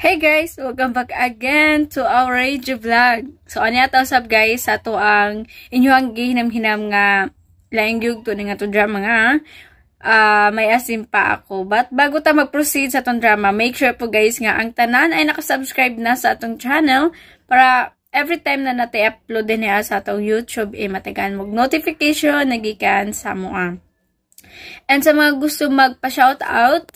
Hey guys! Welcome back again to our radio vlog. So, ano yato sab guys, sa to ang inyong gihinam-hinam nga laing gyud to nga to drama nga may asim pa ako. But bago ta mag-proceed sa tong drama, make sure po guys nga ang tanan ay nakasubscribe na sa atong channel para every time na nati-upload din niya sa atong YouTube, matagan mo notification nagikan sa mua. And sa mga gusto magpa-shoutout,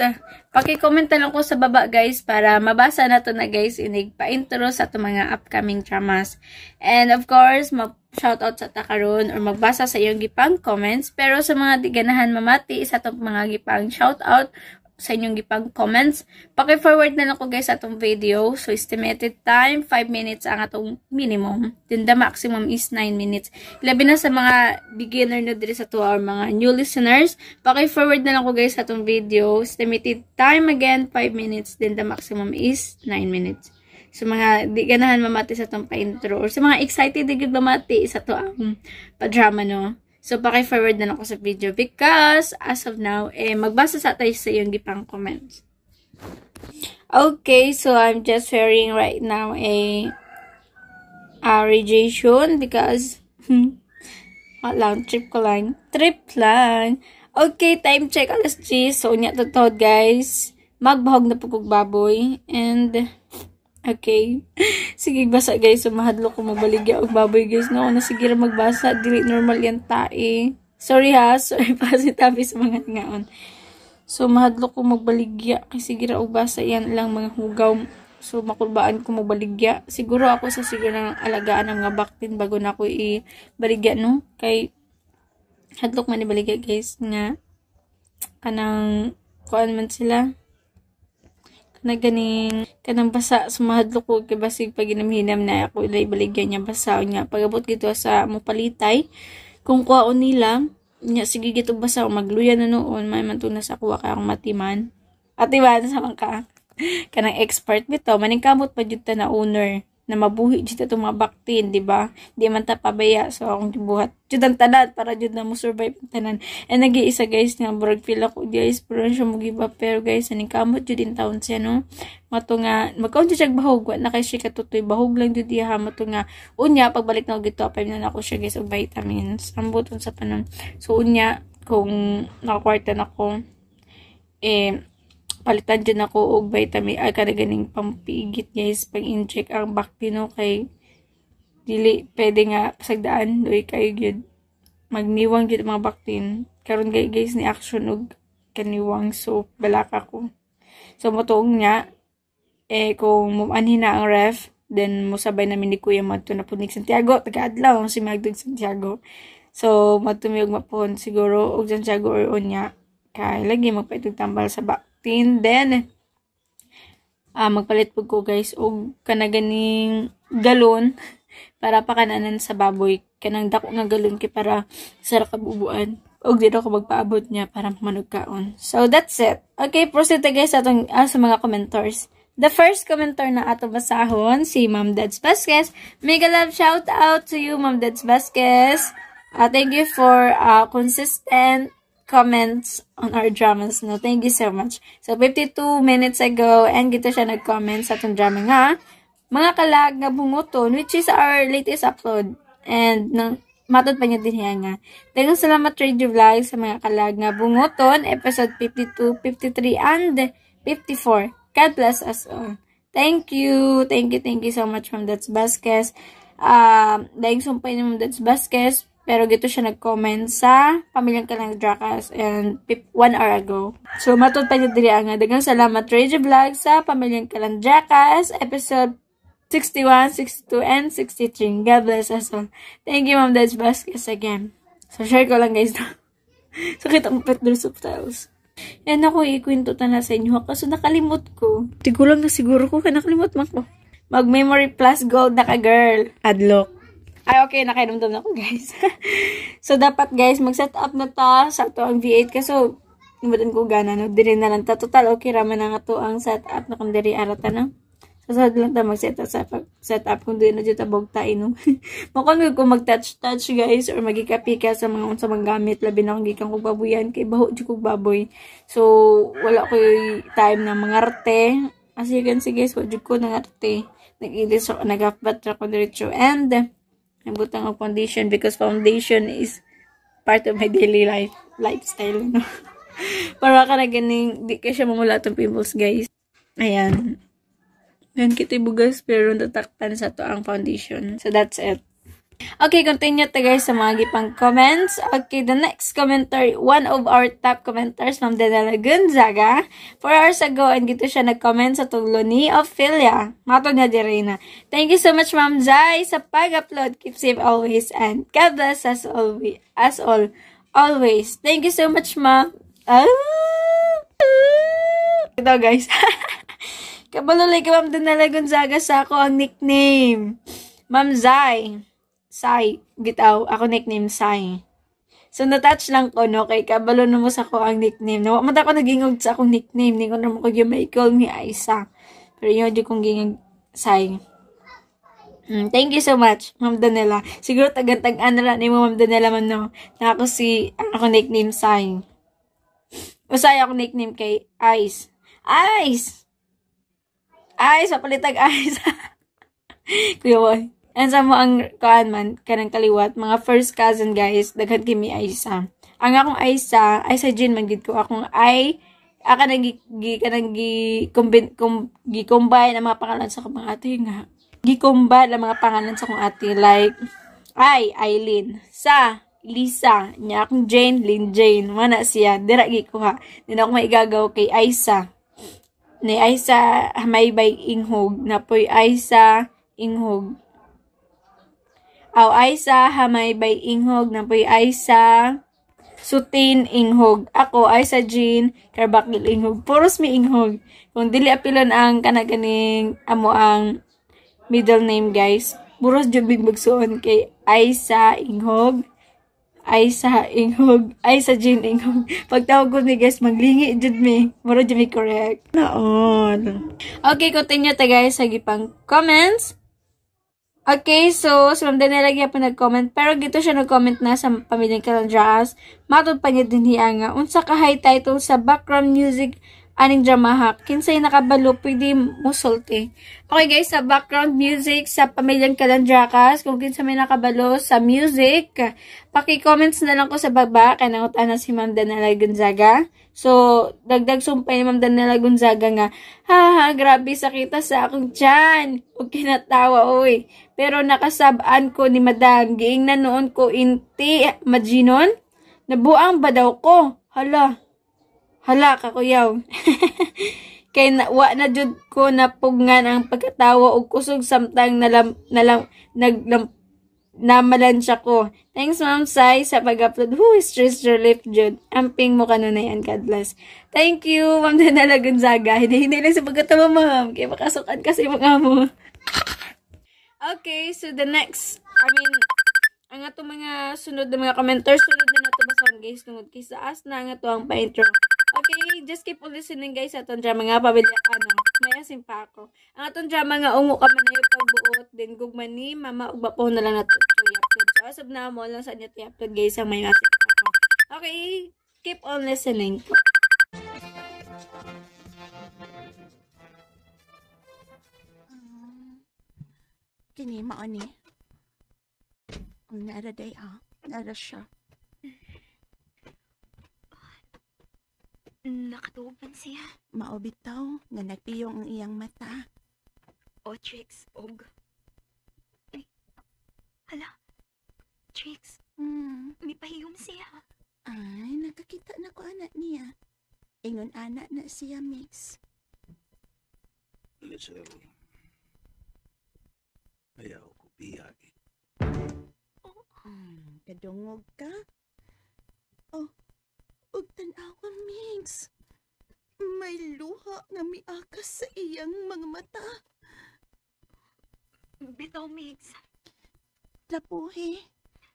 paki-comment lang ko sa baba guys para mabasa na to na guys inig pa-intro sa itong mga upcoming dramas. And of course, mag-shoutout sa takaron or magbasa sa iyong gipang comments. Pero sa mga di ganahan mamati sa itong mga gipang shoutout sa inyong gipang comments, paki-forward na lang ko guys sa itong video. So, estimated time, 5 minutes ang atong minimum. Then the maximum is 9 minutes. Labi na sa mga beginner na diri sa to or mga new listeners, paki-forward na lang ko guys sa itong video. Estimated time again, 5 minutes. Then the maximum is 9 minutes. So, mga di ganahan mamati sa itong pa-intro or sa mga excited di mamati sa to ang pa-drama, no? So, paki-forward na lang ako sa video because, as of now, magbasa sa tayo sa iyong gipang comments. Okay, so I'm just wearing right now a radiation because, trip lang. Okay, time check, alas 10. So, unya to guys. Magbahog na po kong baboy. And, okay. Sige, basa guys. So, mahadlo ko magbaligya og baboy guys. No, sige magbasa. Dili normal yan tae. Sorry ha. Sorry pa si tabi sa mga ngaon. So, mahadlo ko magbaligya. Kasi sige og basa yan lang mga hugaw. So, makulbaan ko magbaligya. Siguro ako sa siguro ng alagaan ng mga baktin bago na ako i-baligya, no? Kay hadlok man i-baligya guys nga. Kanang kuan man sila. Na ganing kanang basa sumahadlo ko kay basig pag ginamhinam na ako ilay baligyan niya basa niya pagabot gito sa mopalitay kung kuwaon nila nya sige gito basa magluya na noon may man na sa kuha kay akong matiman sa mga kanang expert bito maning kamot pa jud ta na owner na mabuhi jud itong mga baktin, di ba? Di man ta pabaya so akong gibuhat jud ang tanan para jud na mo survive ang tanan. And nag-iisa guys nga burag feel ako di inspiration mo give up pero guys aning kamot jud in town siya no. Mato nga magkaon jud bahog wa na kay siya katutoy bahog lang jud diha mato nga unya pagbalik na gito apay na ako siya guys og vitamins ambot sa panon. So unya kung nakakwarta na ko palitan dyan ako og vitamin ay kada ganing pampigit guys pag-inject ang baktin kay dili pwede nga pasagdaan doy kayo gyud magniwang gyud mga baktin karon guys ni action og kaniwang so balaka ko so motuong nya kung mumanhin na ang ref then musabay namin ni Kuya madto na punig Santiago taga-adlaw si Magdug Santiago so matumiyog mapon siguro og Santiago or unya kay lagi magpaitog tambal sa then magpalit po ko guys og kanaganing galon para pakananan sa baboy kanang dako nga galon kay para sara kabubuan og dito ko magpaabot niya para manog kaon. So that's it. Okay, proceed ta guys atong sa mga commenters. The first commenter na ato basahon si Ma'am Dads Vasquez. Mega love shout out to you Ma'am Dads Vasquez. Thank you for consistent comments on our dramas. No, thank you so much. So, 52 minutes ago, and gito siya nag-comment sa itong drama nga, mga kalag nga bunguton, which is our latest upload. And, matod pa niya din yan nga. Daghang salamat Radio Vlog sa mga kalag nga bunguton, episode 52, 53, and 54. God bless us all. Thank you. Thank you so much from Dads Vasquez. Dahil sumpay ni Ma'am Dads Vasquez, pero gito siya nag-comment sa Pamilyang Kalang Drakas and 1 hour ago. So, matod pa niya diri nga. Daghang salamat Radio Vlog sa Pamilyang Kalang Drakas, episode 61, 62, and 63. God bless us all. Thank you, Ma'am Dads Vasquez again. So, share ko lang guys. So, kita mo pet sa subtitles. Yan ako ikwento na sa inyo. Kaso nakalimot ko. Tigulang na siguro ko. Nakalimot man ko. Mag-memory plus gold na ka girl. Adlock. Ay, okay, nakairamdam na ako, guys. So, dapat, guys, mag-set up na ta sa ito ang V8. Kaso, imudan ko gana, no? Dili na lang ta. Total, okay, raman na nga to ang set up na kung diri arata na. So, sa lang ta mag-set up kung dili na dito tabog tayo, no? Makon ko mag-touch, guys, or magikapika sa mga unsa mga gamit. Labi na kung gikan kong babuyan, kay baho di kong baboy. So, wala ko time na mangarte. As you can see guys, wajud ko nangarte. Nag-ilis ako, nag-half-bath ako diretso. And, nabutang ako foundation because foundation is part of my daily lifestyle, no? Para ka na ganing, di ka siya mamula itong pimples, guys. Ayan. Yan, kita bugas, pero nataktan sa to ang foundation. So, that's it. Okay, continue to guys sa mga gipang comments. Okay, the next commenter, one of our top commenters from Daniela Gonzaga. 4 hours ago, and gito siya nag-comment sa tulo ni Ophelia. Mato niya di Reyna. Thank you so much, Ma'am Zai, sa pag-upload. Keep safe always, and God bless us always. Thank you so much, Ma'am. Ito, guys. Kabalulay ka, Ma'am Daniela Gonzaga, sa ako ang nickname. Ma'am Zai. Sai, gitaw, ako nickname Sai. So, natouch lang ko, no, kay kabalo na mo sa ko ang nickname. Nawa mo ako nagingog sa akong nickname, hindi ko naman ko yung may-call ni Aisa. Pero yun, di kong gingog Sai. Thank you so much, Ma'am Danela. Siguro tagantag-an na ni mo, Ma'am Danela, man, no, na ako ako nickname Sai. O Sai, ako nickname kay Ice. Ice! Ice, papalitag Ice. Kuya boy. And sa mo ang kaan man, kanang kaliwat, mga first cousin guys, daghan kimi Aisa. Ang akong Aisa Jean man gid ko akong aka nang gi-combine ang mga pangalan sa akong mga ate nga. Gi-combine ang mga pangalan sa akong ate like Eileen, sa Lisa, nya akong Jane, Lynn Jane, mana siya, dira gi ko ha. Din ako maigagaw kay Aisa. Ni Aisa may bay inghog, napoy Aisa inghog. Aw Aisa hamay bay inghog na poy Aisa Sutin inghog. Ako Aisa Jean Carbakil inghog. Puros mi inghog. Kung dili apilon ang kanaganing amo ang middle name guys. Puros jud bigsuon kay Aisa inghog. Aisa inghog. Aisa Jean inghog. Pagtawag ko mi guys maglingi jud mi. Muro jud mi correct. Naon. Okay, continue ta guys sa gipang comments. Okay, so Ma'am Daniela gyapon nag-comment, pero gito siya nag-comment na sa pamilyang Kalandras. Matod pa niya din hiya nga unsa ka high title sa background music aning drama kinsay nakabalo pwede mo sulti. Okay guys, sa background music sa pamilyang Kalandrakas, kung kinsa may nakabalo sa music, paki-comments na lang ko sa baba kay nangutan na si Ma'am Daniela Gonzaga. So, dagdag sumpay ni Ma'am Daniela Gonzaga nga, grabe sakita sa akong tiyan. Huwag kinatawa, oy. Pero nakasabaan ko ni Madam, giing na noon ko inti, majinon, nabuang ba daw ko? Hala, kakuyaw. Kay wa na jud ko napugngan ang pagkatawa og kusog samtang namalansya ko. Thanks Ma'am Sai sa pag-upload. Stress relief jud. Amping mo kanunay and God bless. Thank you Ma'am Daniela Gonzaga. Hindi lang sa pagkatawa ma'am. Kaya makasukan kasi mga mo. Okay, so the next, ang atong mga sunod na mga commenters, sunod na nato basahan guys, tungod kay saas na ang ato ang pa-intro. Okay, just keep on listening guys sa atong drama nga pamilya, may asin pa ako. Ang atong drama nga ungo ka man na yung pagbuot, din gugman ni mama ug bapaw na lang nato i-upload. So as of now, mo lang sa inyo i-upload guys ang may asin pa ako. Okay, keep on listening. Kini maani. Ang nara day nara siya. Nakatuog man siya. Maobitaw nga nagpiyong ang iyang mata. O, Trix, og. Ay, hala. Trix, may pahiyom siya. Ay, nakakita na ko anak niya. Ingon anak na siya, Mix. Listen. Ayaw ko biyagi. Kadungog ka? Oh, ug tan-awa, Mix. May luha nga miakas sa iyang mga mata. Bitaw, Mix. Lapuhi,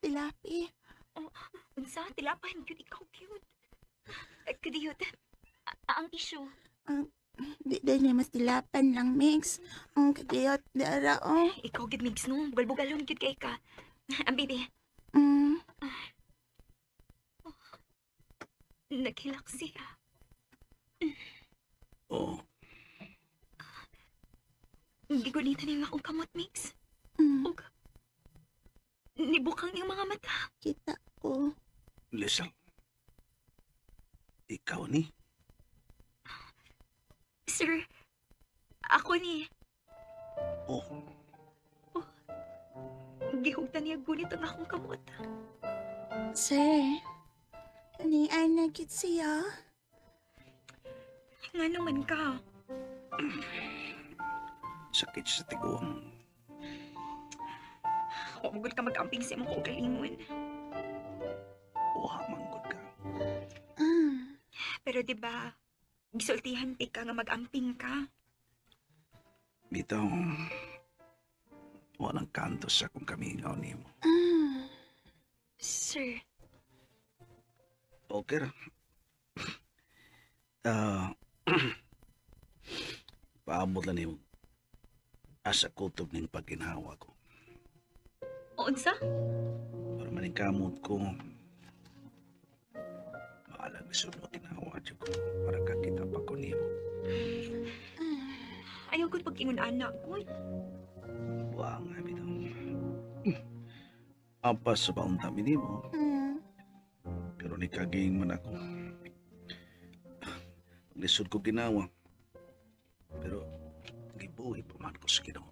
tilapi. Oh, unsa, tilapan, yun ikaw cute. Kadiyot, ang issue. Di niya mas tilapan lang, Mix. Ang kadiyot, dara, oh. Ikaw gid Mix, no? Balbugalon gid kay ka. Ang bibi. Naghilak siya. Oh. Gigunitan niya akong kamot, Mix. Mm, Og, nibukang iyong mga mata. kita ko. Lisel. Ikaw ni? Sir, ako ni, Oh, gihugtan niya gunit ang akong kamot. Sir, kanian na gid siya. Nga naman ka. sakit sa tiguang. Humugod ka mag-amping sa imong kaugalingon. Uha manggod ka. Mm, Pero di ba, gisultihan ti ka nga mag-amping ka. Bitaw, walang kanto sa kung kamingaw ni mo. mm. Sir, Okay ra. Paamot lang yung asa kutob ng pagginhawa ko. unsa? Para maningkamot ko, maalag sunod tinawa dyan ko para kakita pa ko niyo. Ayaw ko pag-ingon anak ko. Buang nga bitaw. Apas sa baong dami ni mo, Mm. pero ni kaging man ako. Lisod ko ginawa. Pero gibuhi pa man ko sa Ginoo.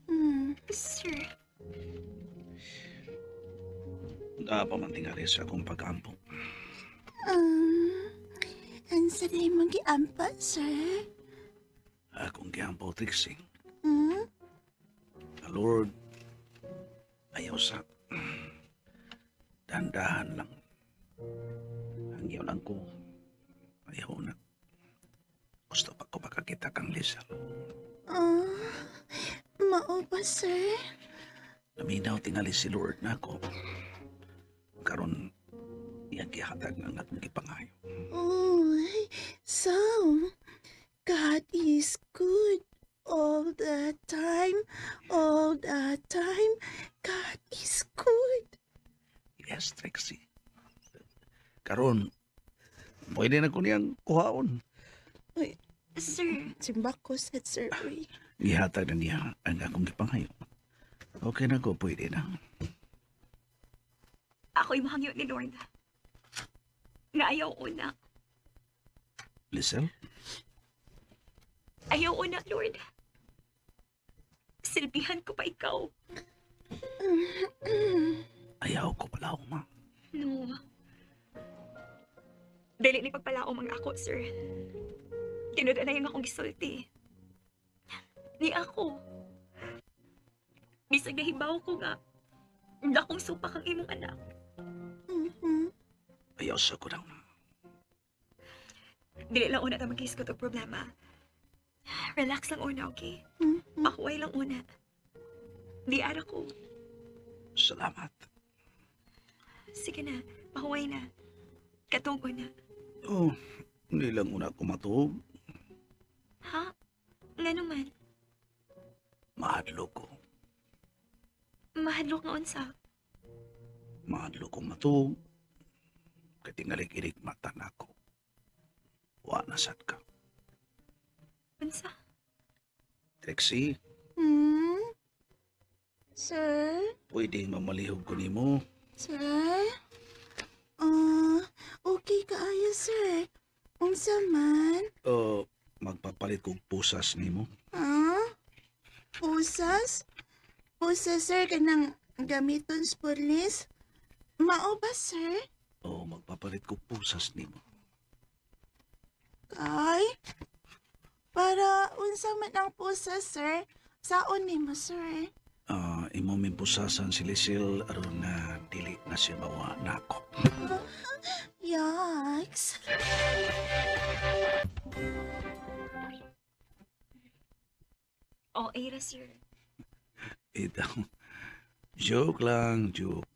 Mm. Sir, Pa man tingali sa akong pag-ampo. Ang sarili mong giampa, sir. Akong giampo, Trixie. Mm? Na Lord, ayaw sa dahan-dahan lang. Hangyaw lang ko. Ayaw na. Gusto pa ko makakita kang Lisel. Ah, mao ba, sir? Naminaw tingali si Lord na ako. Karon iyang gihatag ng akong gipangayo. Oh, so, God is good all the time, all the time. God is good. Yes, Trixie. Karon, pwede na ko niyang kuhaon. sir, Simba ko sa sir, uy. Gihatag na niya ang akong gipangayo. Okay na ko, pwede na. ako'y mahangyo ni Lord. Nga ayaw una. Lisel? Ayaw una, Lord. Silbihan ko pa ikaw. Ayaw ko pala ma. No. Dali ni pagpalaom ang ako, sir. Tinuda na yung akong gisulti. Ni ako. Bisag nahibaw ko nga. Dakong supak ang imong anak. Mhm. Ayaw sa ko daw. Dili lang una na mag-case ko to problema. Relax lang una, okay? Mhm. Pakuway lang una. Di ara ko. Salamat. Sige na, pakuway na. Katong una. Oh, hindi lang una ko matuog. Ha? Nga naman. Mahadlo ko. Mahadlok nga unsa. Mahadlo ko matuog. Katingalik-irik mata na ko. Wa nasad ka. Unsa? Trixie, Hmm? Sir? pwede mamalihog ko nimo. Sir? Okay kaayo, sir. Unsa man? Magpapalit kong pusas nimo. Pusas? Pusas, sir, kanang gamiton sa pulis? Mao ba, sir? Magpapalit kong pusas nimo. Kay? Para unsa man ang pusas, sir? Saon nimo, sir? Imo min pusasan si Lisel aron na dili na siya mawa na ako. Yikes. O, Ira, sir. Ito. Joke lang, joke.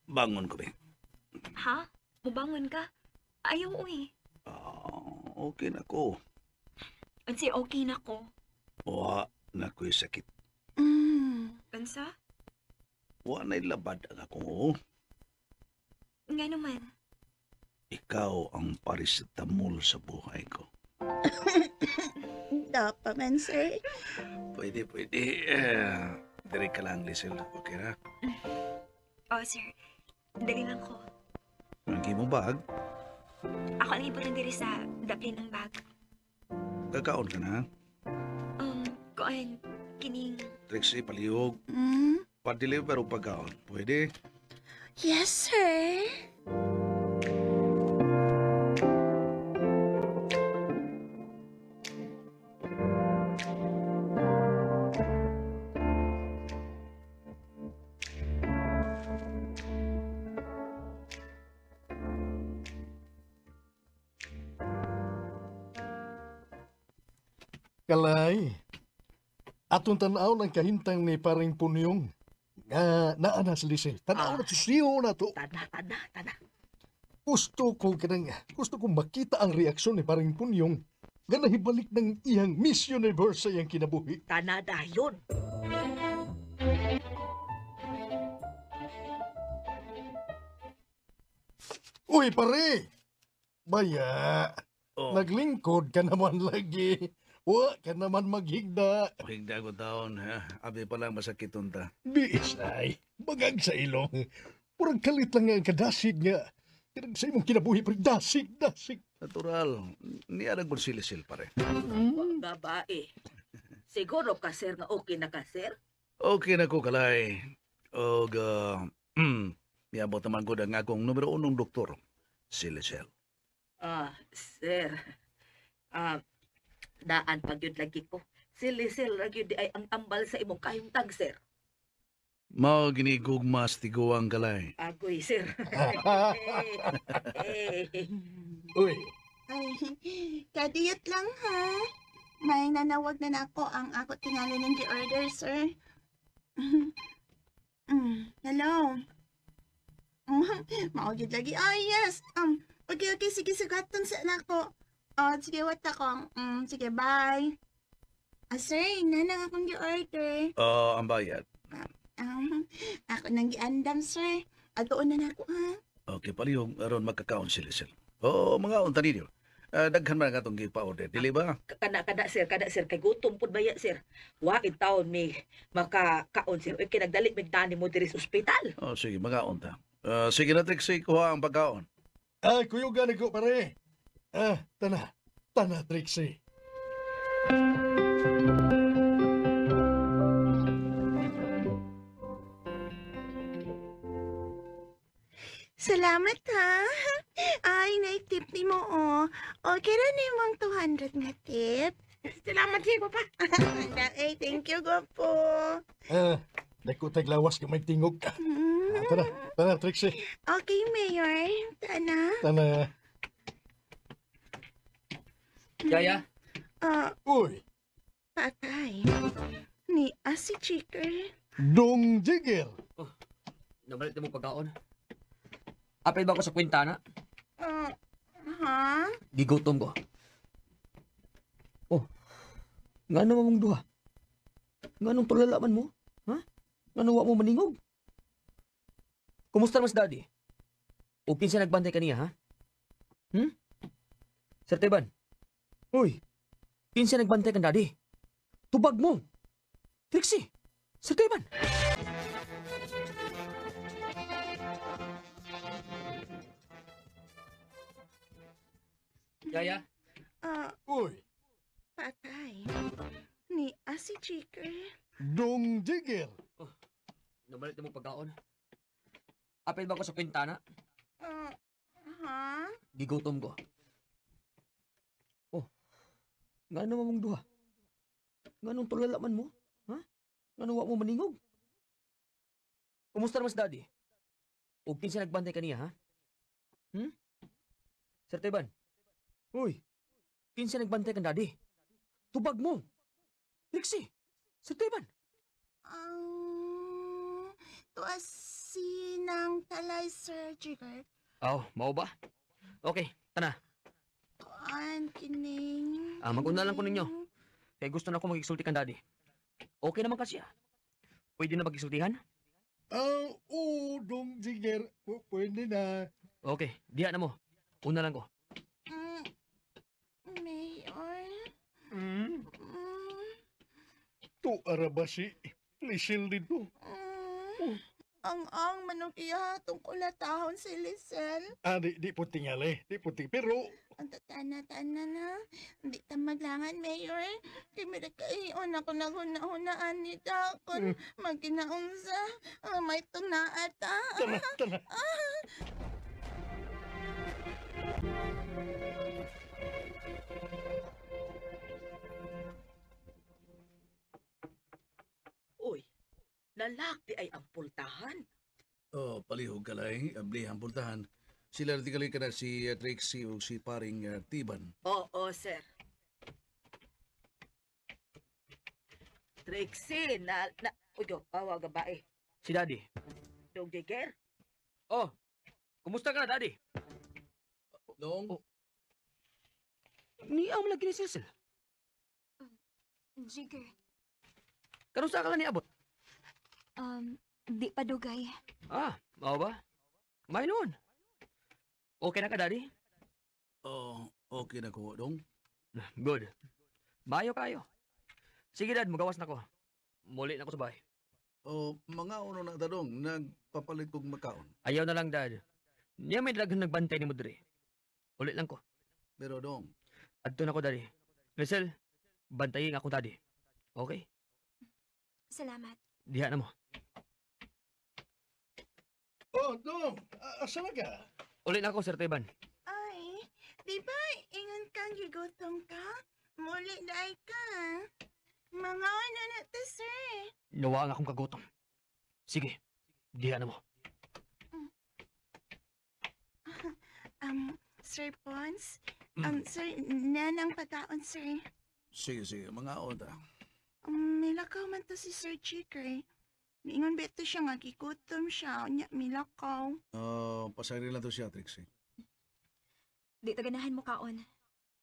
Bangon ko ba? Ha? Mubangon ka? Ayaw, uy. Okay na ko. Unsi, okay na ko. Wa na ko'y sakit. Unsa? Wa na'y labad ang ako. Nga naman. Ikaw ang paracetamol sa buhay ko. wala pa man, sir. Pwede. Diri ka lang, Lizel. Okay na? Oh, sir. Dali lang ko. Ang mo bag, Ako lang iputan diri sa daplin ng bag. kakaon ka na. Kuan, kining... Trixie, palihog. Hmm? Pa-deliver o pagkaon. Pwede? Yes, sir. Kalay, atong tanaw ng kahintang ni paring punyong. Nga naana si Lisel. Tanaw na siyo na to. Tada. Gusto ko makita ang reaksyon ni paring punyong. Nga nahibalik ng iyang Miss Universe sa iyang kinabuhi. Tanada yun. Uy, pare! Baya, Oh, naglingkod ka naman lagi. Wa ka naman maghigda. higda ko taon, ha? Abi pa lang masakit unta. Di isay, bagag sa ilong. Purang kalit lang nga ang kadasig nga. Kanang sa imong kinabuhi, pero dasig. Natural. Niya nagmul si Lizel, pare. Babae. Siguro ka, sir, nga okay na ka, sir? Okay na ko, Kalay. Og, miabot naman ko ang akong numero 1 doktor, si Lizel. Sir. Daan pag yun lagi ko. Si Lizel lagi di ay ang tambal sa imong kahimtang, sir. Mao ginigugmas tiguang, Kalay. Agoy, sir. Uy, Ay, kadiyot lang, ha? May nanawag na nako ang ako tingali ng order, sir. Hello? Maugid lagi. Yes. Okay, sige, sugaton sa nako. Sige, what ako. Sige, bye. Sir, nanang akong gi-order. Ang bayad. Ako nang giandam, sir. Doon na nako, ha? Okay, palihog, aron magkakaon si Lizel. Mga unta ninyo. Daghan man nga itong gipa-order, dili ba? Kada sir, kay gutom pud baya, sir. Wa in taon mi makakaon, sir. Uy, kinagdali migdani mo diri sa ospital. Sige, mga unta. Sige na, Trixie, kuha ang pagkaon. kuyugan ko, pare. Tana, Trixie. Salamat, ha? Ay, naitip ni mo, oh. Okay na ni mong 200 nga tip. Salamat, siya, Papa. Thank you, Gopo. Dako taglawas ka may tingog ka. Tana, Trixie. Okay, Mayor. Tana. Tana. Yaya, Uy, Patay. Ni si Chicker. Dong Jigger. nabalik na mo pagkaon. Apil ba ko sa kwintana? Ha? Gigutom ko. Nga naman mong duha? Nga nung tulalaman mo? Ha? Nga nung wa mo maningog? Kumusta naman si daddy? O kinsa nagbantay kaniya, ha? Sir Teban? Uy, kinsa nagbantay kan daddy? Tubag mo! Trixie! Sir Teban! Yaya? Uy, Patay. Ni si Chicker. Dong Jigger. Nabalik na mo pagkaon. Apil ba ko sa kwintana? Ha? Gigutom ko. Nga naman mong duha? Nga nung tulalaman mo? Ha? Nga nung wa mo maningog? Kumusta naman si daddy? O kinsa nagbantay kaniya, ha? Sir Teban? Uy, kinsa nagbantay kan daddy? Tubag mo! Trixie! Sir Teban! Tuasi ng talay, Sir Chicker. Mao ba? Okay, tana. Tuan, kining. Mag-una lang ko ninyo. Kaya gusto na ako mag-isulti kan daddy. Okay naman kasi, Pwede na mag-isultihan? Dong Jigger. Pwede na. Okay, diha na mo. Una lang ko. Mayor. araba si Lisil dito. Ang manong iya tungkol tahon si Lisel. Di po tingali. Di po ting. Pero, Ang tatana-tana na. Hindi ta maglangan, Mayor. Kay may nagkaion ako naghuna-hunaan ni Dakon. Magkinaunsa. May tunaat, tana, tana. Uy, lalaki ay ang pultahan. Oh, palihog ka lang, ablihang pultahan. Sila natikali ka na si Trixie o si paring Tiban. Oo, sir. Trixie, uy, awag babae. Si Daddy. Dong Jigger? Oh, kumusta ka na, Daddy? Dong? Oh. Niyaw mo lagi ni Cecil. Jigger, Kanusta ka lang niabot? di pa dugay. Oo ba? May noon. Okay na ka, Daddy? Oh, okay na ko, Dong. Good. Mayo kayo. Sige, Dad, magawas na ko. Muli na ko sa bahay. Oh, mga uno na Dong, nagpapalit kong makaon. Ayaw na lang, Dad. Niya may dalagang nagbantay ni Mudre. Ulit lang ko. Pero Dong, Adto na ko, Daddy. Rizal, bantayin ako, Daddy. Okay? Salamat. Diha na mo. Oh, Dong, asa na ka? Ulit na ako, Sir Teban. Ay, di ba ingon kang gigutom ka? Muli daay ka. Mga ano na to, sir? Nawa ang akong kagutom. Sige, diha na mo. Sir Pons? Sir, nanang pagkaon, sir. sige, mga oda. May lakaw man to si Sir Chicker. Ingon beto siya nga, gigutom siya. Nya, may lakaw. Pasari lang to siya, Trixie. Di taganahan mo kaon.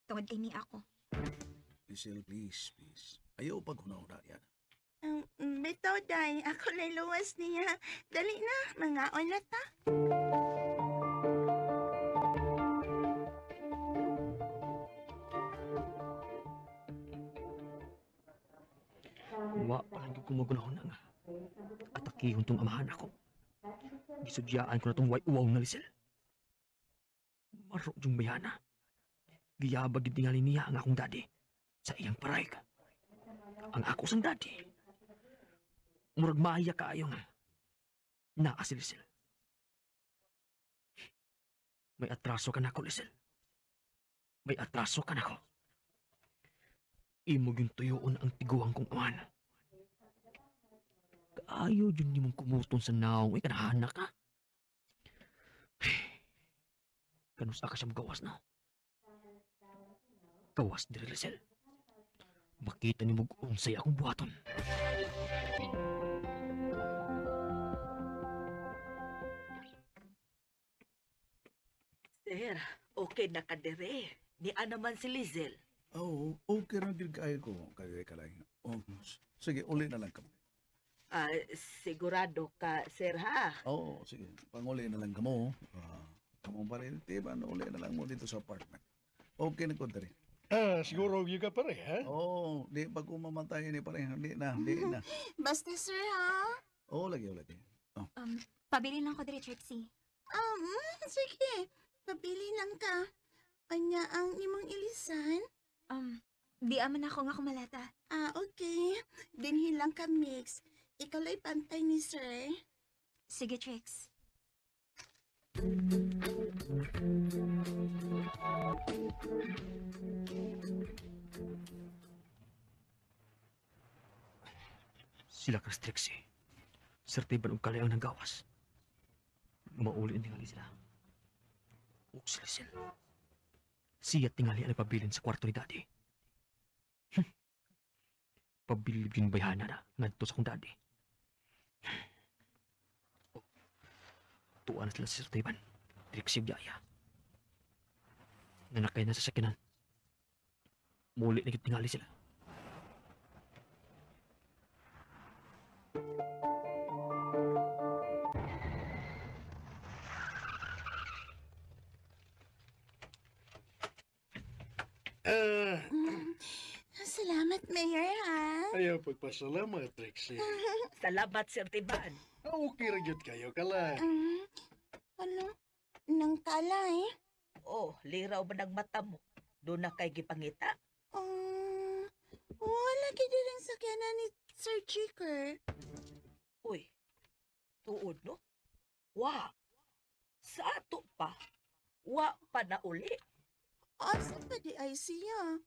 Tungod kay ni ako. Lisil, please. Ayaw pag huna-huna yan. Beto, day. Ako luwas niya. Dali na, mga na ta. Wa palang gumugunahon na nga. Atakihon tong amahan ako. Gisudyaan ko na tong uwaw na Lisel. Maro yung bayana. Giyabag yung tingali niya ang akong daddy sa iyang paray ka. Ang ako sang daddy. Murag maaya kaayo nga. Naa si Lisel. May atraso ka na ako, Lisel. May atraso ka na ako. Imo yung tuyoon ang tiguang kong aman. Kaayo yun ni mong kumuton sa naong, kanahanak ka. Kanusta ka siya magawas na? Gawas diri, Lisel. Makita ni mong unsay akong buhaton. Sir, okay na ka dire. Ni naman si Lizel. Oh, okay lang din kaya ko. Kaya ka lang. Oh, sige, uli na lang kami. Sigurado ka, sir, ha? Oo, sige. Panguli na lang kamo. Kamong pa rin, diba? Uli na lang mo dito sa apartment. Okay na ko rin. Siguro yung ka pare, ha? Oo, di pag umamatay ni pare. Di na. Basta, sir, ha? Oo, lagi. Oh. Pabili lang ko diri, Trixie. Sige. Pabili lang ka. Anya ang imong ilisan? Di aman ako nga kumalata. Okay. Dinhi lang ka mix. Ikaw la'y pantay ni sir. Sige, Trix. Sila ka Trixie. Sertiban og kalayang ng gawas. Mauli tingali sila. Ug sila sila. Siya tingali ang pabilin sa kwarto ni Daddy. Pabilib yung bayhana na ngadto sa kong Daddy. Tuwa na sila sa Sertiban. Trixie ug Yaya. Nanakay na sa sakinan. Muli na tingali sila. Salamat, Mayor, ha? Ayaw pagpasalamat, Trixie. Salamat, Sir Tiban. Okay ra gyud kayo kala. Ano? Nang kala eh. Oh, liraw ba ng mata mo? Doon na kay gipangita. Wala kita lang sakyanan ni Sir Chicker. Uy, tuod no? Wa, sa ato pa. Wa pa na uli. Asa pa di ay siya?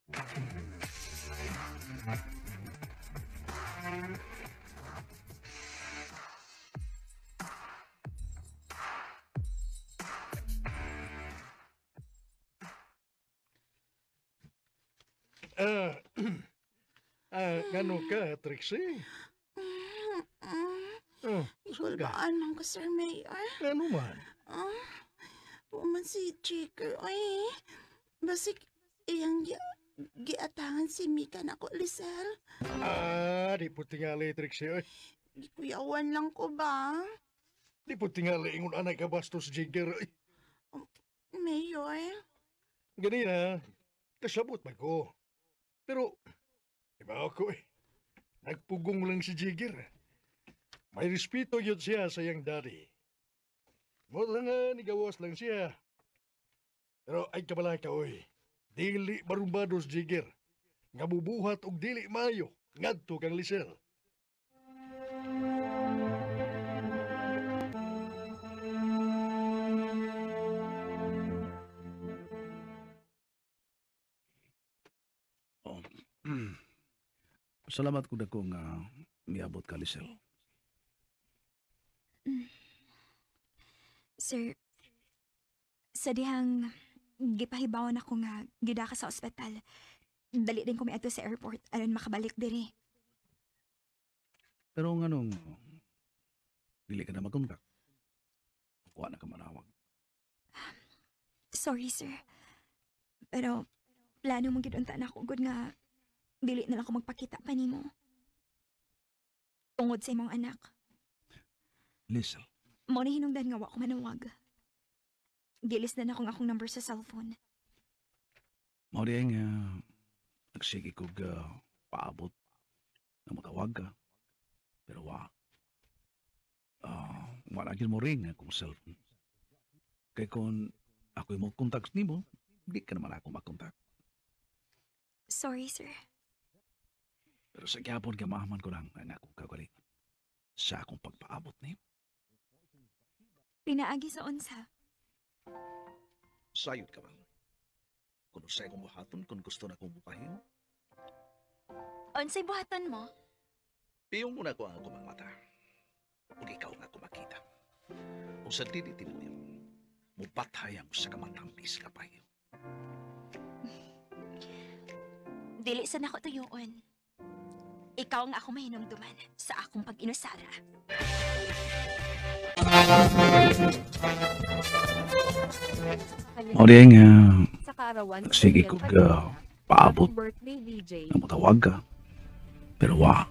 Ngano ka, Trixie? Igulbaan lang ko, Sir Mayor. Ngano man? Puman si Chicker. Ay, basik iyang giatangan si Mika na ko, Lisel. Di po tingali, Trixie. Oy. Gikuyawan lang ko ba? Di po tingali ingon anay ka bastos, Jigger. Oy. Mayor? Ganina, kasabot ba ko? Pero, iba ako eh. Nagpugong lang si Jigger. May respeto yun siya sa iyang daddy. Mo lang nga, nigawas lang siya. Pero ay kabala ka, oy. Dili marumbados, Jigger. Nga bubuhat og dili mayo. Ngadto kang Lisel. Salamat ko dako nga miabot ka, Lisel. Sir, sa dihang gipahibawon ako nga gida ka sa ospital. Dali din ko miadto sa airport aron makabalik diri. Pero nganong dili ka na mag-contact. Kuha na ka manawag. Sorry, sir. Pero plano mong gidunta na ako gud nga dili na lang ako magpakita pa nimo. Tungod sa imong anak. Lisel, Mo na hinungdan nga wa ko manawag. Gilis na akong number sa cellphone. mao diay nga nagsige kog paabot na matawag ka. Pero wala gyud mo ring akong cellphone. Kay kung ako mo contact nimo, di ka naman ako makontak. Sorry, sir. Pero sa gyapon gamahaman ko lang ang akong kagaling sa akong pagpaabot nimo. Pinaagi sa unsa. Sayod ka ba? Kung usay kong buhaton, kung gusto na kong bupahin, Unsay buhaton mo? piyong muna ko ang kumang mata. Kung ikaw nga kumakita. Kung sa tinitin mo yun, mupatay ang sa kamatampis ka pa yun. Dili sa nako tuyoon. Ikaw ang ako mahinumduman sa akong pag-inusara. O diyan nga, Sa kaarawan, sige kog paabot birthday DJ. na matawag ka. Pero wala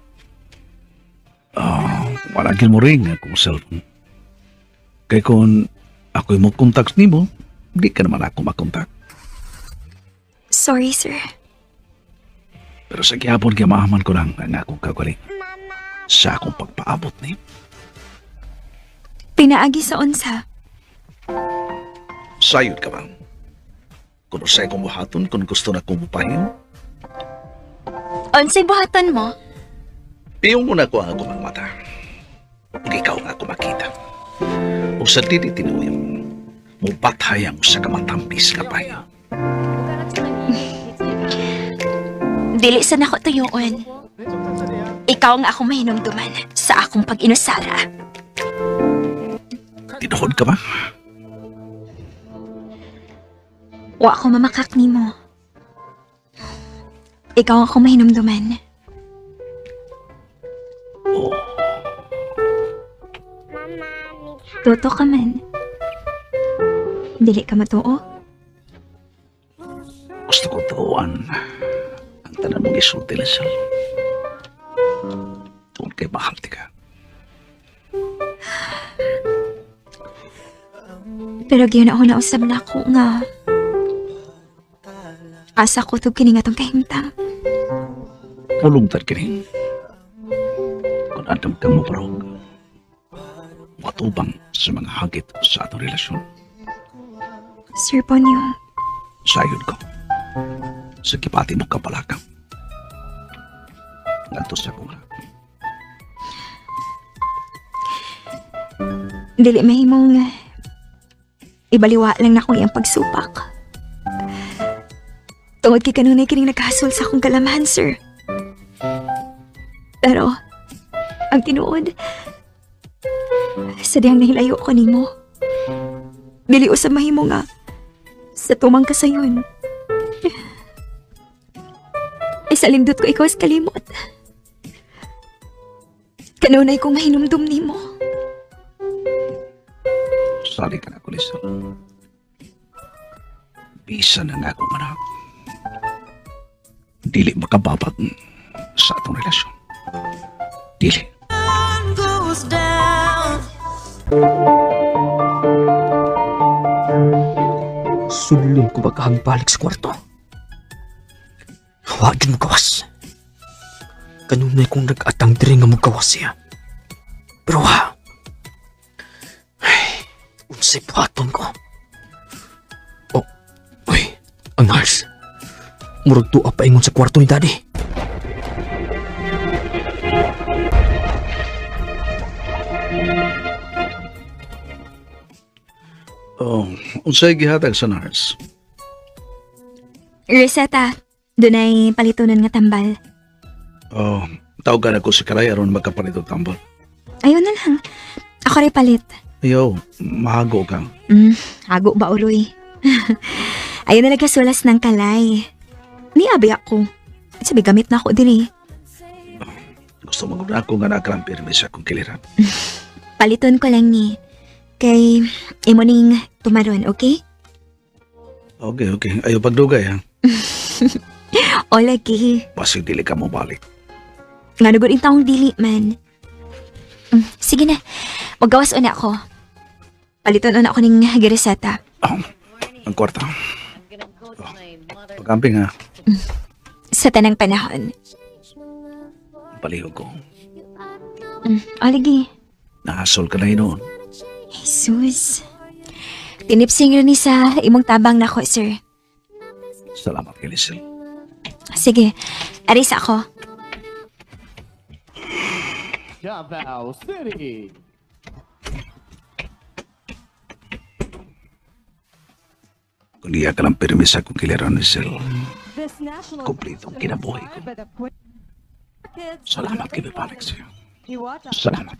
gyud mo ring akong cellphone. Kay kung ako mo contact nimo, di ka naman ako makontak. Sorry, sir. Pero sa gyapon gamahaman ko lang ang akong kagaling sa akong pagpaabot nimo. Pinaagi sa unsa. Sayod ka ba? Kung usay kong buhaton, kung gusto na kong bupahin, Unsay buhaton mo? piyong muna ko ang kumang mata. Kung ikaw nga kumakita. O sa tinitinuyang, mupatay ang sa kamatampis ka pa yun. Dili sa nako tuyoon. Ikaw ang ako mahinumduman sa akong pag-inusara. Tinuhod ka ba? Wa ako mamakak nimo. Ikaw ang ako mahinumduman. Oo. Toto ka man. Dili ka matuo. Gusto ko tuwan ang tanan mong isulti, Lisel. Tuwan kay mahal ti ka. Pero giyon ako nausab na ako nga asa ko to kini nga tong kahimtang. Pulong tad kini. Adam kang maparog. Matubang sa mga hagit sa atong relasyon. Sir Ponyo, Sayod ko. Sa kipati mo kapalakang. Ngantos sa kong dili mahimong ibaliwa lang na akong iyang pagsupak. Tungod kay kanunay kining nakahasol sa akong kalamahan, sir. Pero, ang tinuod, sa dihang nahilayo ko nimo, dili usab mahimo nga sa tumang kasayon. Ay sa lindot ko ikaw sa kalimot. Kanunay kong mahinumdum nimo. sali ka na ko, Lisa. Bisa na nga akong anak. Dili makababag sa atong relasyon. Dili. Sulong ko bagahang balik sa kwarto. Hawagin mo gawas. Kanunay kong nag-atang diri nga mo gawas siya. Pero ha, ay, unsay buhaton ko. Oh, uy, ang nurse. Murag tuwa pa ingon sa kwarto ni Daddy. Oh, unsay gihatag sa nurse? Reseta, dunay palitunon nga tambal. Oh, tawagan ako si Karay aron magkapalit og tambal. Ayun na lang. Ako rin palit. Ayaw, mahago ka. Hago ba uloy? Ayun na nagkasulas ng kalay. Niabi ako. Sabi gamit na ako diri. Gusto mo na ako nga nakarampir sa akong kiliran. Paliton ko lang ni. Kay imo ning tumaron, okay? Okay, okay. Ayaw pagdugay, ha? O lagi. Basig dili ka mo balik. Nga nagod in taong dili man. Sige na. Maggawas una ako. Paliton una ako ning gireseta. Oh, ang kwarta. Oh, pag-amping, ha? Sa tanang panahon. Palihog ko. O lagi. Nahasol ka na noon. Jesus. Tinipsing rin ni sa imong tabang nako, sir. Salamat kay Lizel. Sige. Aris ako. Davao City. Kung iya ka lang pirmi sa akong kiliran, Lizel, kumplito ang kinabuhi ko. Salamat kay Balik sa'yo. Salamat.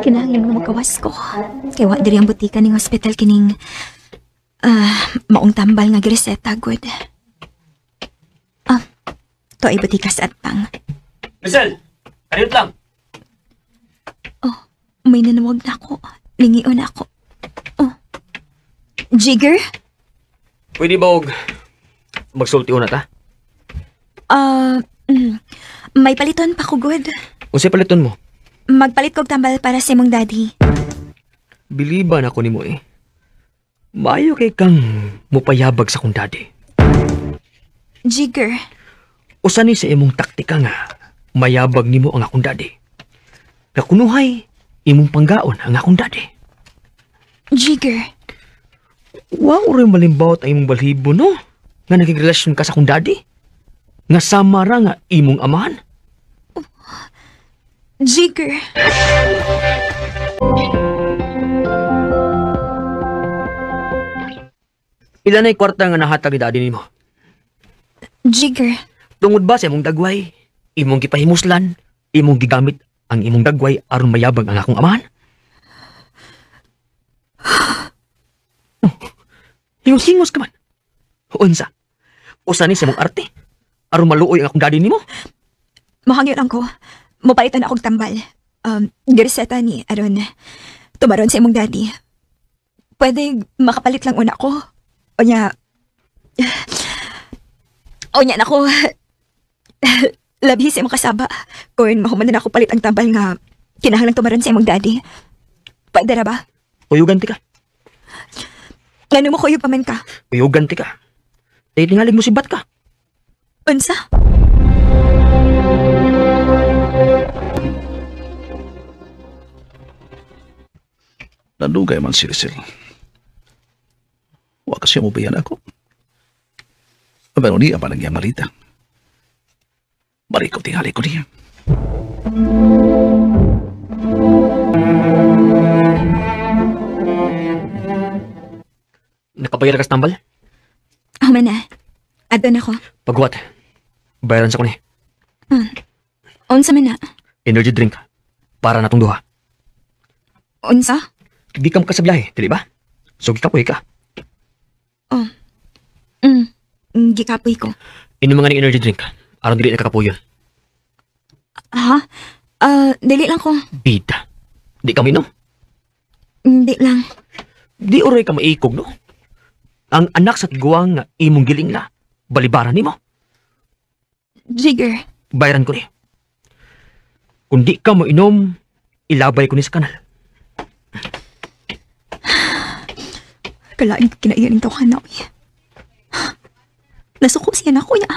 Kinahanglan nga magkawas ko. Kaya wa diri ang butika ning hospital kining maong tambal nga gireseta good. To ay butika sa atang. Rizal! Ayun lang! May nanawag na ako. Lingion ako. Jigger? Pwede ba og magsulti una ta? May paliton pa ko good. Unsay paliton mo? Magpalit kog tambal para sa imong daddy. Biliban ako nimo eh. Maayo kay kang mupayabag sa kong daddy. Jigger? Usa ni sa imong taktika nga mayabag nimo ang akong daddy. Nakunuhay imong panggaon ang akong daddy. Jigger? Wow, rin malimbawat ang imong balhibo, no? Nga naging relasyon ka sa akong daddy? Nga samara nga imong amahan? Jigger? Ilan ay kwarta nga nahatag ni daddy nimo? Jigger? Tungod ba sa imong dagway? Imong gipahimuslan? Imong gigamit ang imong dagway aron mayabag ang akong amahan? Hingos-hingos ka man. Unsa? Usa ni sa imong arte? Aron maluoy ang akong daddy nimo? Mahangyon ko. Mapalitan akong tambal. Gireseta ni aron tumaron sa imong daddy. Pwede makapalit lang una ko. Onya na ko. Labi sa imong kasaba. Kung mahumanan ako palit ang tambal nga kinahanglan tumaron sa imong daddy. Pwede ra ba? Uyugan ti ka. Ngano mo kuyo paman ka? Uyugan ti ka. Dahil tingalig mo si Bat ka. Unsa? Nadugay man si Rizal. Wa kasi mo bayan ako. Pero niya pa nagyang malita. Balik ko tingali ko niya. Nakabayar ka sa tambal? Human na. Adon ako. Pagwat. Bayaran sa ko ni. Unsa man na? Energy drink. Para natong duha. Unsa? Di ka makasabiyahe, dili ba? So, gikapoy ka. Gikapoy ko. Inom nga ng energy drink. Aron dili nakakapuyon. Ha? Dili lang ko. Bida. Di ka minom. Di lang. Di oray ka maikog, no? Ang anak sa tiguang nga imong giling na, balibaran ni mo. Jigger. Bayaran ko ni. Kung di ka mo inom, ilabay ko ni sa kanal. Kalain ko kinaiyaning tawhan na, uy. Nasuko siya na, kuya.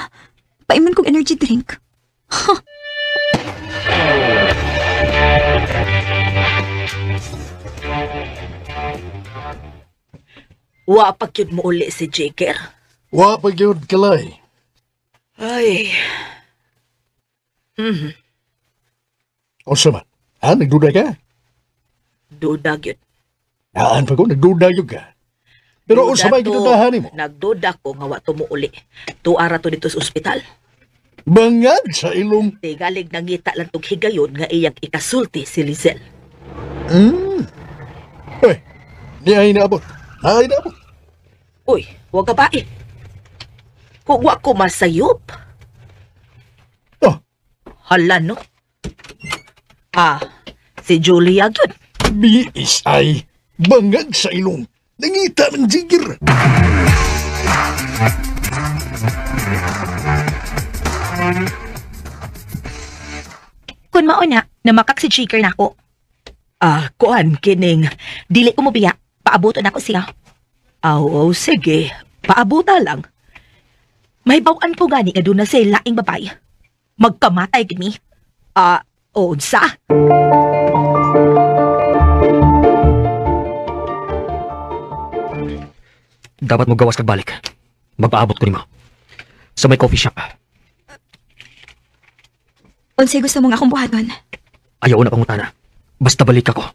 Paiman kong energy drink. Wa pa gyud mo uli si Jigger. Wa pa gyud kalay. Ay. O sama, nagduda ka? Duda gyud. Naan pa ko, nagduda yun ka. Pero o sabay gidudahan mo. Nagduda ko nga wa to mo uli. Tuara to dito sa ospital. Bangag sa ilong. Tigalig nangita lang tong higayon nga iyang ikasulti si Lizel. Hoy, di ay naabot. Ay naabot. Uy, wag ka ba eh. Kung wa ko masayop. Oh, Hala no? Si Julia yun. biis ay. Bangag sa ilong. Nangita ng jigger. Kung mauna, namakak si Jigger na ako. Kuan, kining, dili ko mo biya, paabutan ako siya. Sige, paabuta lang. May bawaan ko gani nga doon na sa laing babae. Magkamatay gini. Unsa? Dapat mo gawas kag balik. Magpaabot ko ni mo. Sa may coffee shop. Unsay gusto mo nga akong buhaton? Ayaw na pangutana. Basta balik ako.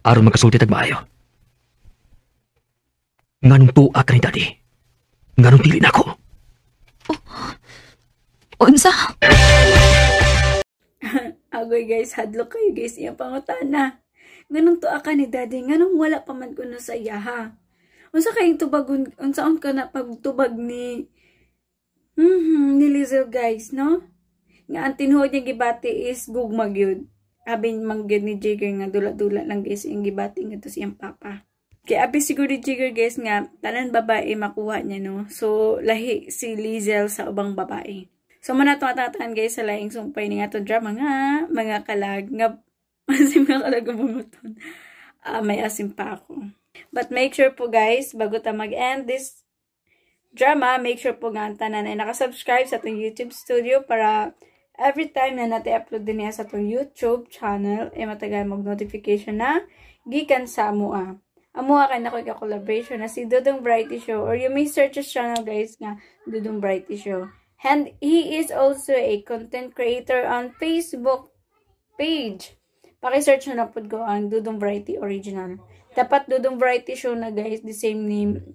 Aron magkasulti tag maayo. Nganong tuwa ka ni daddy? Nganong dili na ako? Unsa? Agoy guys, hadlok kayo guys, iyang pangutana. Nganong tuwa ka ni daddy, nganong wala pa man kuno sa iya ha? Unsa kayong tubagon, unsaon ka na pagtubag ni ni Lizel guys, no? Nga ang tinuod niya gibati is gugmag yun. Abin manggid ni Jigger nga dula-dula lang guys yung gibati nga to siyang papa. Kaya abi siguro ni Jigger guys nga tanan babae makuha niya no. So lahi si Lizel sa ubang babae. So muna itong atataan guys sa laing sumpay ni nga itong drama nga mga kalag nga asim nga kalag bumoton. May asim pa ako. But make sure po guys bago ta mag-end this drama, make sure po nga ang tanan ay nakasubscribe sa itong YouTube studio para every time na nati-upload din niya sa itong YouTube channel, ay matagal mag-notification na gikan sa Amua. Amua kay na ko collaboration na si Dudong Brighty Show, or you may search his channel guys nga Dudong Brighty Show. And he is also a content creator on Facebook page. Paki-search na po ko ang Dudong Brighty Original. Dapat Dudong Brighty Show na guys, the same name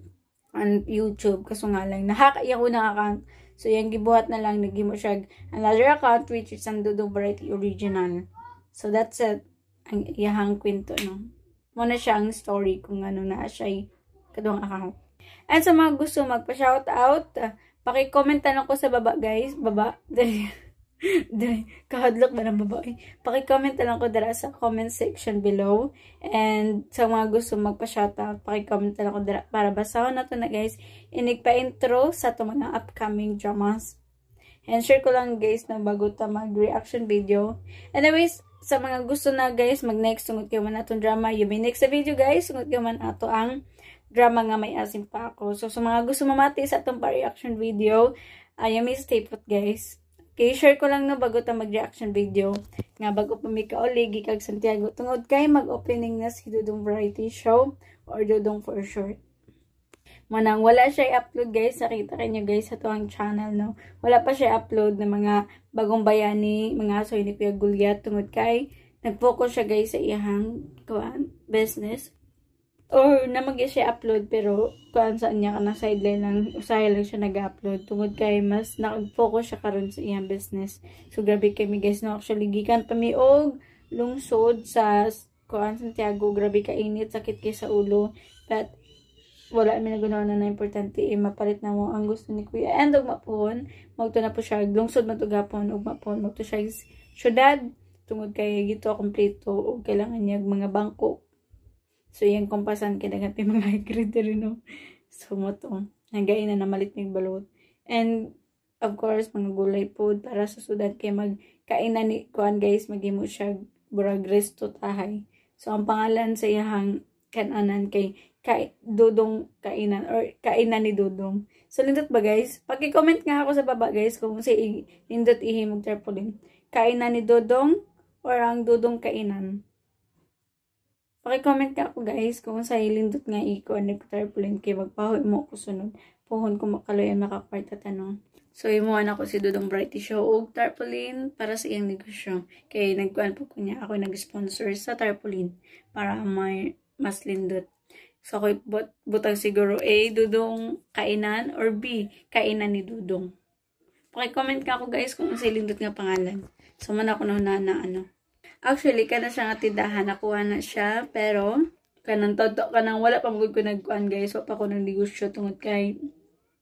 on YouTube. Kaso nga lang, nakakaiyak ko na account. So, yung gibuhat na lang, nagimo siya another account, which is ang Dudong Brighty Original. So, that's it. Ang iyahang kwento, no? Muna siya ang story kung ano na siya kaduang account. And sa mga gusto magpa-shoutout, paki-comment lang ko sa baba, guys. Baba. Dali. Kahadlok ba ng babae? Paki-comment lang ko dara sa comment section below. And sa mga gusto magpa-shoutout, paki-comment lang ko dara para basahon na to na guys. Inigpa-intro sa to mga upcoming dramas. And share ko lang guys na bago ta mag-reaction video. Anyways, sa mga gusto na guys, mag-next tungod kayo man atong drama. You may next sa video guys, tungod kayo man ato ang drama nga may asim pa ako. So sa mga gusto mamati sa atong pa-reaction video, you may stay put guys. Okay, share ko lang no bago ta mag-reaction video. Nga bago pa may kauli, gikag Santiago. Tungod kay mag-opening na si Dudong Variety Show or Dudong for short. Manang wala siya i-upload guys, nakita kanyo guys sa tuwang channel no. Wala pa siya upload ng mga bagong bayani, mga asoy ni Kuya Gulyat tungod kay nag-focus siya guys sa iyang business. Or namagya siya upload pero kuan saan niya kanang sideline lang, usahay lang siya nag-upload tungod kay mas nag-focus siya karon sa iyang business. So grabe kami guys no, actually gikan pa mi og lungsod sa kuan Santiago, grabe ka init, sakit kay sa ulo. But wala mi nagunaw na importante mapalit na mo ang gusto ni Kuya. And ug mapon, magto na po siya lungsod man to gapon ug mapon magto siya syudad tungod kay gito kompleto ug kailangan niya mga bangko. So yang kompasan kay dagat mga criteria no. So mo to nagain na namalit mig balot. And of course mga gulay food para sa sudad kay magkainan ni kuan guys, magimo siya burag resto tahay. So ang pangalan sa iyang kananan kay Dudong kainan or kainan ni Dudong. So lindot ba guys? Paki-comment nga ako sa baba guys kung si lindot ihimog tarpaulin. Kainan ni Dudong or ang Dudong kainan. Paki-comment nga ako guys kung sa lindot nga iko ni tarpaulin kay magpahoy mo ko sunod. Puhon ko makaloyan makakwarta tanong. So imuhan ako si Dudong Variety Show og tarpaulin para sa iyang negosyo. Kay nagkuan po ko niya ako nag-sponsor sa tarpaulin para may mas lindot. So, ako butang siguro A, Dudong kainan or B, kainan ni Dudong. Paki-comment ka ako guys kung sa lindot nga pangalan. So, man ako na ano. Actually, kana siya nga tindahan, nakuha na siya, pero kanang toto, kanang wala pa magod ko nagkuhan guys, wala pa ko ng negosyo tungod kay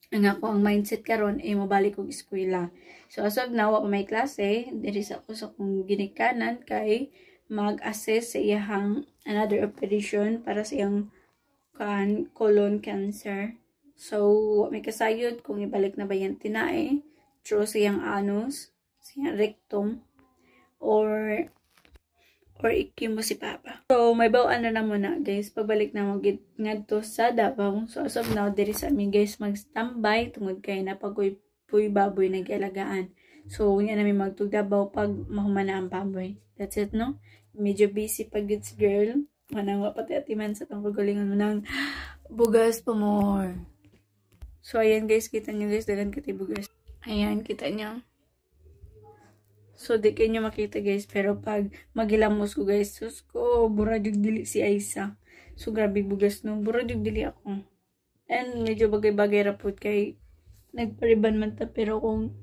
ang ako ang mindset karon ay mabalik kong eskwela. So, as of now, wala pa may klase, diri sa ako sa kong ginikanan kay mag-assess sa iyang another operation para sa iyang colon cancer. So, may kasayod kung ibalik na ba yan tinae through siyang anus, siyang rectum, or ikimo si Papa. So, may bawaan na muna guys. Pagbalik na mo ngadto sa Davao. So, as of now, diri sa amin guys, mag-standby tungod kay napagoy baboy nag-alagaan. So, yan namin magtugdabaw pag mahuman na ang baboy. That's it, no? Medyo busy pag it's girl. Manang pati atiman sa tong pagalingan mo ng bugas pa more. So, ayan guys, kita nyo guys, dagan kiti bugas. Ayan, kita nyo. So, di kayo makita guys, pero pag magilamos ko guys, sus ko, buradyo dili si Aisa. So, grabe bugas no, buradyo dili ako. And medyo bagay-bagay rapod kay nagpariban man ta, pero kung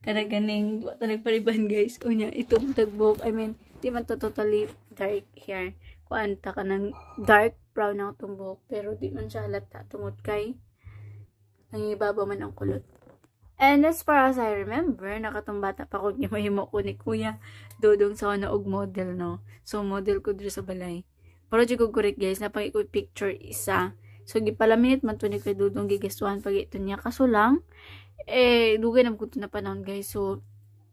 kanaganing nagpariban guys, unya, itong tagbok, I mean, di man to totally dark hair. Kuanta ka ng dark brown ang tumbok pero di man siya halata tungod kay nangibaba man ang kulot. And as far as I remember, nakatumbata pa ko mahimo ko ni Kuya Dudong sa ano og model no. So model ko diri sa balay. Pero di ko correct guys, napang ko picture isa. So gipalaminit man to ni Kuya Dudong gigestuhan pag ito niya kaso lang dugay na ko na panahon guys. So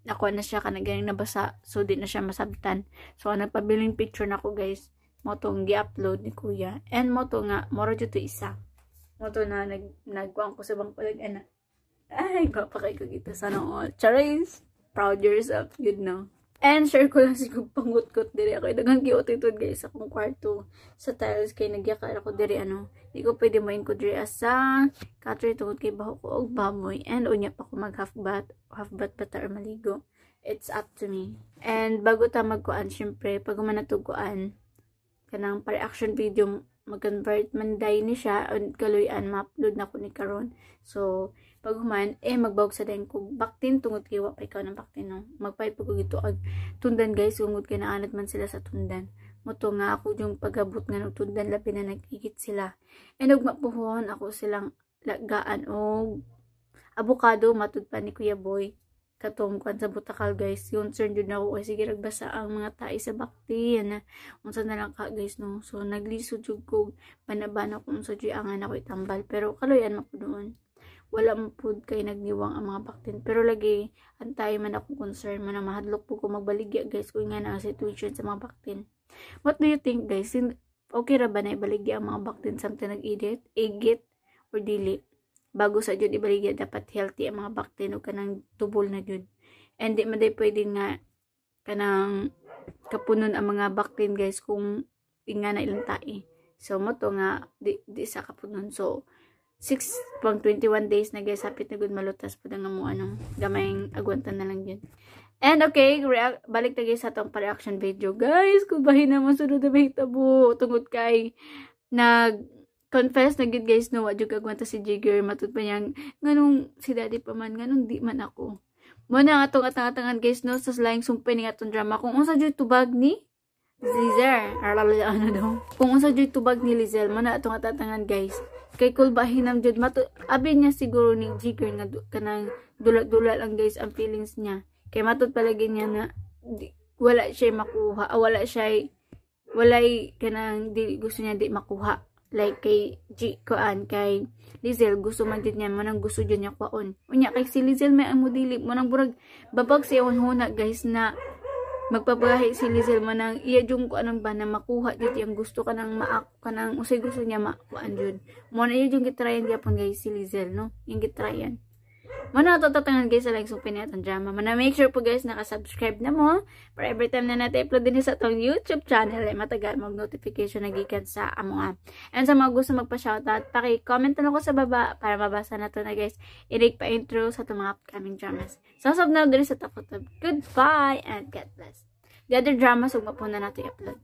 nakuha na siya kanagaling nabasa so di na siya masabtan. So nagpabiling picture na ko guys. Motong gi-upload ni Kuya. And moto nga, moro dito isa. Moto na nagkuhan ko sa bangko ana. Ay, papakay ko kita sana all. Charis! Proud yourself, you know. And share ko lang siguro pangut-gut diri ako. Dagang kiotitod guys akong kwarto. Sa tiles kay nagyakar ako diri ano. Di ko pwede main ko diri asa. Katry tungod kay baho ko og baboy. And unya pa ko mag half bath bata or maligo. It's up to me. And bago ta magkuan, syempre, pag manatuguan, kanang pa-reaction video mag-convert man day ni siya and kaluyan ma-upload na ko ni karon. So pag human magbawag sa dayon ko baktin tungod kay wa pa ikaw ng baktin no. Magpayt ko gito ag tundan guys tungod kay naanad man sila sa tundan. Moto nga ako yung pagabot nga ng tundan labi na nagigit sila. And og mapuhon ako silang lagaan og avocado matud pa ni Kuya Boy. Katong kwan sa butakal guys, concerned yun ako kasi sige ragbasa ang mga tae sa bakti na unsa na lang ka guys no. So naglisod jud ko panabana ko unsa jud ang anak ko itambal pero kaloyan man ko doon. wala mo pud kay nagniwang ang mga baktin. Pero lagi antay man akong concern man na mahadlok po ko magbaligya guys kung nga na ang situation sa mga baktin. What do you think guys? Okay ra ba na ibaligya ang mga baktin samtang nag-edit, igit or dili? Bago sa jud ibaligya dapat healthy ang mga baktin o kanang tubol na jud. And di maday pwede nga kanang kapunon ang mga baktin guys kung inga na ilang tae. So mo to nga di sa kapunon. So 6.21 days na guys, hapit na good malutas po nga mo anong gamayng agwantan na lang yun. And okay, balik na guys sa itong pa-reaction video. Guys, kung bahin naman sunod na mahitabo, tungod kay nag-confess na good guys, no, wadyo agwanta si Jigger, matut pa niyang, nganong si daddy pa man, nganong di man ako. Muna nga itong atang-atangan guys, no, sa laing sumpay nga itong drama. Kung unsa dyo tubag ni Lizel, ano daw. Kung unsa dyo tubag ni Lizel, muna itong atatangan guys. Kay kulbahin ng jud abi niya siguro ni Jigger nga kanang dula-dula lang guys ang feelings niya. Kay matut palagi niya na wala siya makuha, walay kanang di gusto niya di makuha. Like kay kay Lizel gusto man din niya manang gusto jud niya kwaon. Unya kay si Lizel may amo dili mo nang burag babag siya huna guys na magpapahi si Lizel manang iya jung ko anong ba na makuha dito yung gusto kanang kanang usay gusto niya makuan jud. Mo na iya jung gitrayan gyapon guys si Lizel no. Yung gitrayan. Mana tatatangan guys sa like supin atong drama. Mana make sure po guys naka-subscribe na mo para every time na natin upload din sa atong YouTube channel ay matagal mag-notification na gikan sa amo. And sa mga gusto magpa-shoutout, paki-comment na ko sa baba para mabasa na to na guys. Inig pa intro sa itong mga upcoming dramas. So na din sa top. Goodbye and God bless. The other dramas huwag po na natin i-upload.